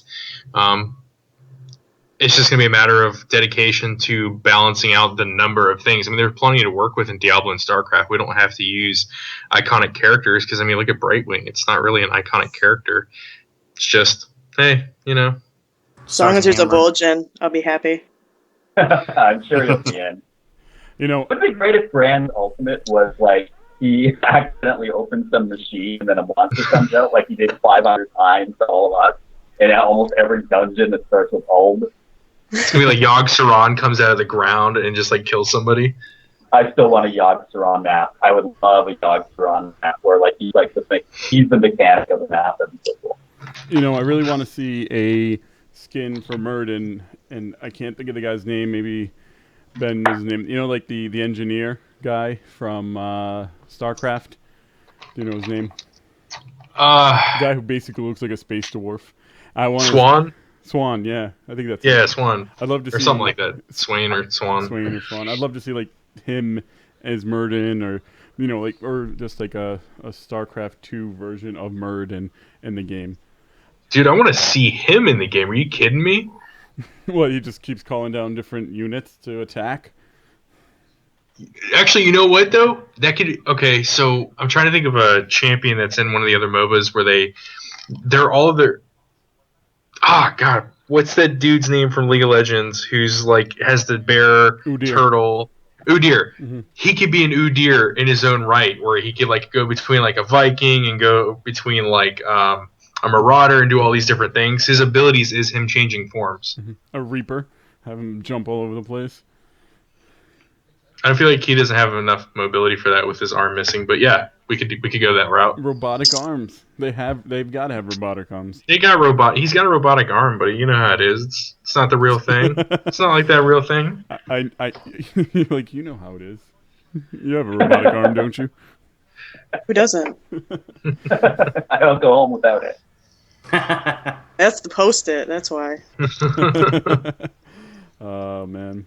It's just going to be a matter of dedication to balancing out the number of things. There's plenty to work with in Diablo and StarCraft. We don't have to use iconic characters because, look at Brightwing. It's not really an iconic character. It's just, hey, As long as there's a Vol'jin, I'll be happy. I'm sure you'll be in. What'd be great if Brand's ultimate was like he accidentally opens some machine and then a monster comes out like he did 500 times to all of us in almost every dungeon that starts with old. It's gonna be like Yogg Saron comes out of the ground and just like kills somebody. I still want a Yogg Saron map. I would love a Yogg Saron map where like he's the mechanic of the map. That'd be so cool. I really want to see a skin for Muradin, and I can't think of the guy's name. Maybe Ben knows his name. Like the engineer guy from StarCraft. Do you know his name? Guy who basically looks like a space dwarf. Swan? Swan, yeah. I think that's Yeah, it. Swan. I'd love to Or see something like that. Swain or Swan. Swain or Swan. I'd love to see like him as Muradin, or or just like a StarCraft 2 version of Muradin in the game. Dude, I want to see him in the game. Are you kidding me? What, he just keeps calling down different units to attack? Actually, you know what though? That could okay. So I'm trying to think of a champion that's in one of the other MOBAs where they're all of their. Ah, God, what's that dude's name from League of Legends who's like has the bear Udyr. turtle? Udyr. Mm-hmm. He could be an Udyr in his own right, where he could like go between like a Viking and go between like a Marauder and do all these different things. His abilities is him changing forms. Mm-hmm. A Reaper, have him jump all over the place. I feel like he doesn't have enough mobility for that with his arm missing, but yeah, we could go that route. Robotic arms. They've got to have robotic arms. He's got a robotic arm, but you know how it is. It's not the real thing. It's not like that real thing. I like, you know how it is. You have a robotic arm, don't you? Who doesn't? I don't go home without it. That's the Post-it. That's why. Oh man.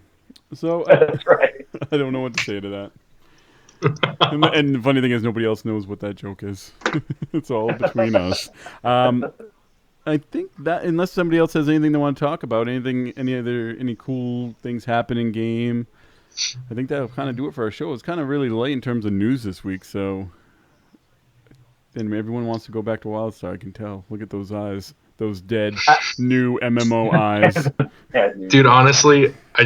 So That's right. I don't know what to say to that. And the funny thing is, nobody else knows what that joke is. It's all between us. I think that unless somebody else has anything they want to talk about, any cool things happen in game, I think that'll kind of do it for our show. It's kind of really late in terms of news this week, so then everyone wants to go back to WildStar. I can tell. Look at those eyes. Those dead, new MMO eyes. Dude, honestly, I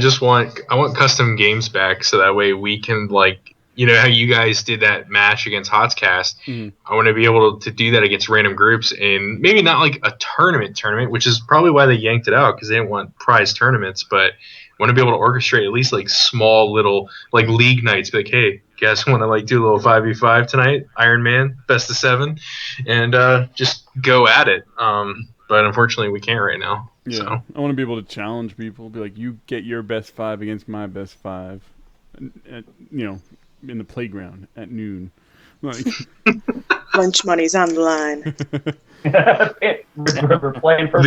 want custom games back so that way we can, like, you know how you guys did that match against Hotscast? Mm-hmm. I want to be able to do that against random groups, and maybe not like a tournament, which is probably why they yanked it out, because they didn't want prize tournaments, but I want to be able to orchestrate at least like small little like league nights. Be like, hey, guys want to like do a little 5v5 tonight? Iron Man, best of 7, and just go at it. But unfortunately, we can't right now. Yeah, So. I want to be able to challenge people. Be like, you get your best 5 against my best 5. In the playground at noon. Like, Lunch money's on the line. We're playing for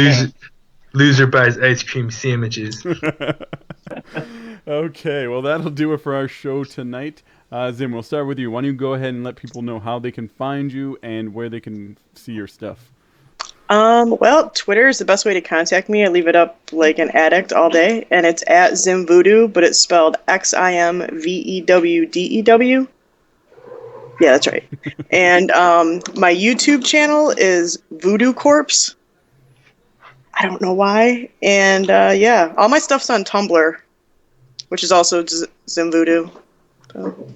Loser buys ice cream sandwiches. Okay, well, that'll do it for our show tonight. Zim, we'll start with you. Why don't you go ahead and let people know how they can find you and where they can see your stuff? Well, Twitter is the best way to contact me. I leave it up like an addict all day, and it's at Xim VooDoo, but it's spelled XimVeewDew. Yeah, that's right. And my YouTube channel is Voodoo Corpse. I don't know why. And yeah, all my stuff's on Tumblr, which is also Xim VooDoo. So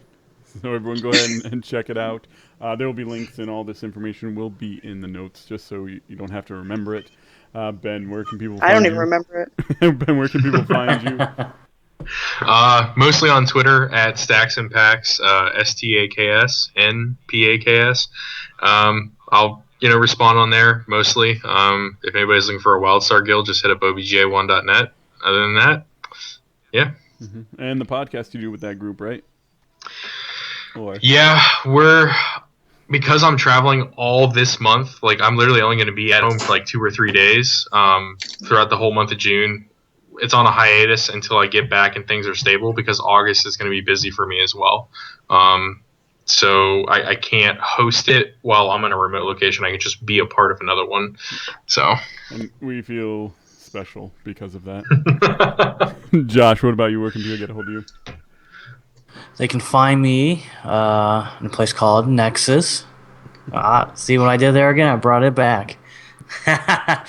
everyone go ahead and check it out. There will be links, and all this information will be in the notes, just so you don't have to remember it. Ben, where can people find you? I don't even remember it. Ben, where can people find you? Mostly on Twitter at Stacks and Packs, STAKSNPAKS. I'll respond on there mostly. If anybody's looking for a WildStar guild, just hit up obj1.net. Other than that, yeah. Mm-hmm. And the podcast you do with that group, right? Yeah, because I'm traveling all this month, like I'm literally only going to be at home for like 2 or 3 days throughout the whole month of June. It's on a hiatus until I get back and things are stable, because August is going to be busy for me as well. So I can't host it while I'm in a remote location. I can just be a part of another one. So, and we feel special because of that. Josh, what about you? Where can people get a hold of you? They can find me in a place called Nexus. See what I did there again? I brought it back. But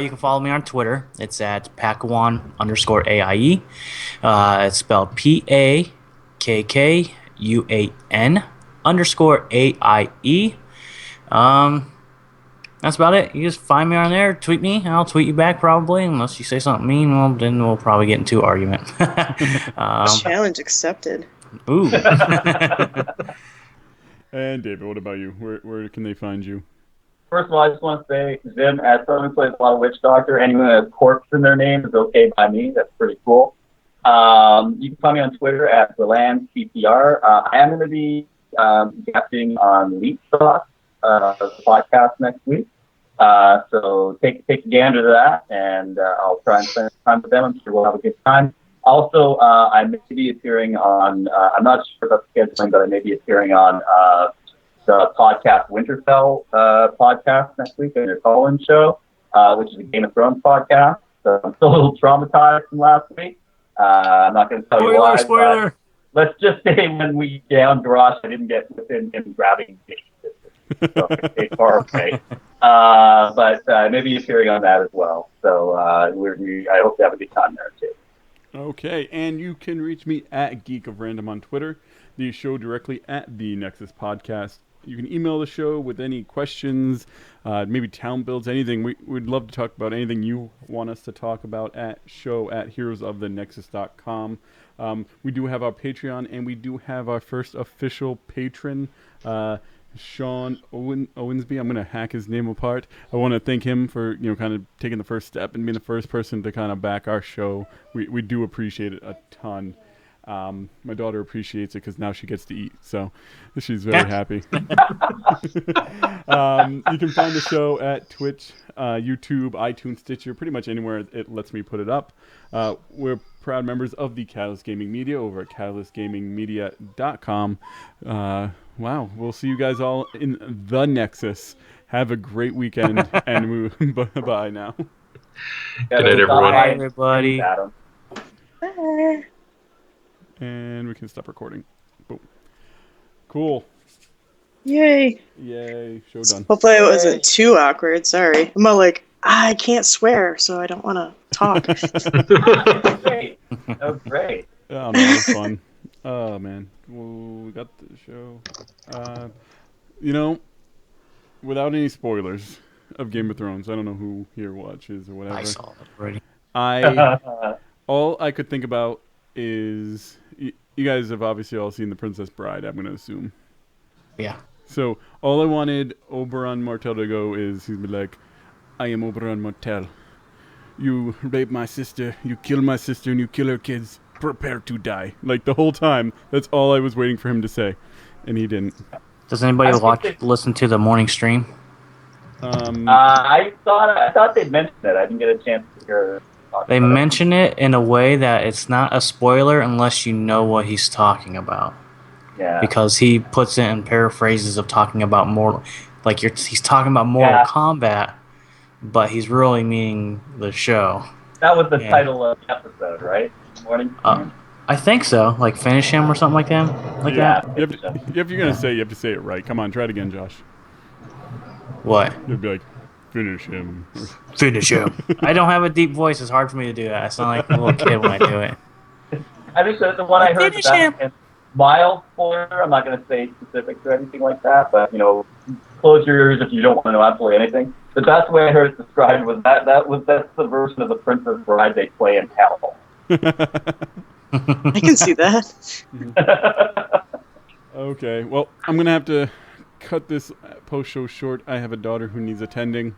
you can follow me on Twitter. It's at Pakawan_AIE. It's spelled PAKKUAN_AIE. That's about it. You just find me on there, tweet me, and I'll tweet you back probably. Unless you say something mean, well, then we'll probably get into an argument. Challenge accepted. Ooh. And David, what about you? Where can they find you? First of all, I just want to say, Zim, as someone who plays a lot of Witch Doctor, anyone that has corpse in their name is okay by me. That's pretty cool. You can find me on Twitter at TheLandCPR. I am going to be guesting on Leap Sauce podcast next week. So take a gander to that, and I'll try and spend time with them. I'm sure we'll have a good time. Also, I may be appearing on, I'm not sure about scheduling, but I may be appearing on the podcast Winterfell podcast next week on your call-in show, which is a Game of Thrones podcast. So I'm still a little traumatized from last week. I'm not going to tell you why. Spoiler! Let's just say when we down Garage, I didn't get within him grabbing me. So it's far away. But maybe appearing on that as well. So I hope to have a good time there too. Okay, and you can reach me at Geek of Random on Twitter, the show directly at the Nexus Podcast. You can email the show with any questions, maybe town builds, anything. We'd love to talk about anything you want us to talk about at show@heroesofthenexus.com. We do have our Patreon, and we do have our first official patron, Sean Owensby. I'm going to hack his name apart. I want to thank him for, kind of taking the first step and being the first person to kind of back our show. We do appreciate it a ton. My daughter appreciates it because now she gets to eat, so she's very happy. You can find the show at Twitch, YouTube, iTunes, Stitcher, pretty much anywhere it lets me put it up. We're proud members of the Catalyst Gaming Media over at catalystgamingmedia.com. Wow, we'll see you guys all in the Nexus. Have a great weekend, and bye now. Good night, everyone. Bye, everybody. Bye. And we can stop recording. Boom. Cool. Yay. Show done. Hopefully it wasn't too awkward. Sorry. I'm all like, I can't swear, so I don't want to talk. Great. That was great. Oh, no, it was fun. Oh, man. Well, we got the show. Without any spoilers of Game of Thrones, I don't know who here watches or whatever. I saw it already. All I could think about is... You guys have obviously all seen The Princess Bride, I'm going to assume. Yeah. So, all I wanted Oberyn Martell to go is, he'd be like, I am Oberyn Martell. You rape my sister, you kill my sister, and you kill her kids. Prepare to die. Like, the whole time, that's all I was waiting for him to say. And he didn't. Does anybody listen to the morning stream? I thought they'd mentioned it. I didn't get a chance to hear. They mention it in a way that it's not a spoiler unless you know what he's talking about. Yeah. Because he puts it in paraphrases of talking about he's talking about Mortal Kombat, but he's really meaning the show. That was the title of the episode, right? Morning. I think so. Like Finish Him or something like that. If you're gonna say, you have to say it right. Come on, try it again, Josh. What? You'd be like, finish him. Finish him. I don't have a deep voice. It's hard for me to do that. I sound like a little kid when I do it. I think the one I heard that mild spoiler. I'm not going to say specifics or anything like that, but close your ears if you don't want to know absolutely anything. The best way I heard it described was that's the version of the Princess Bride they play in hell. I can see that. Okay, well, I'm going to have to cut this post-show short. I have a daughter who needs attending.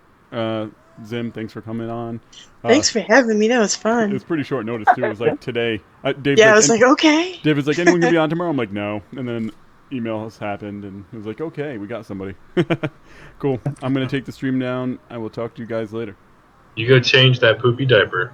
Zim, thanks for coming on. Thanks for having me. That was fun. It was pretty short notice, too. It was like today. Dave I was like, okay. David's like, anyone can be on tomorrow? I'm like, no. And then emails happened, and it was like, okay, we got somebody. Cool. I'm going to take the stream down. I will talk to you guys later. You go change that poopy diaper.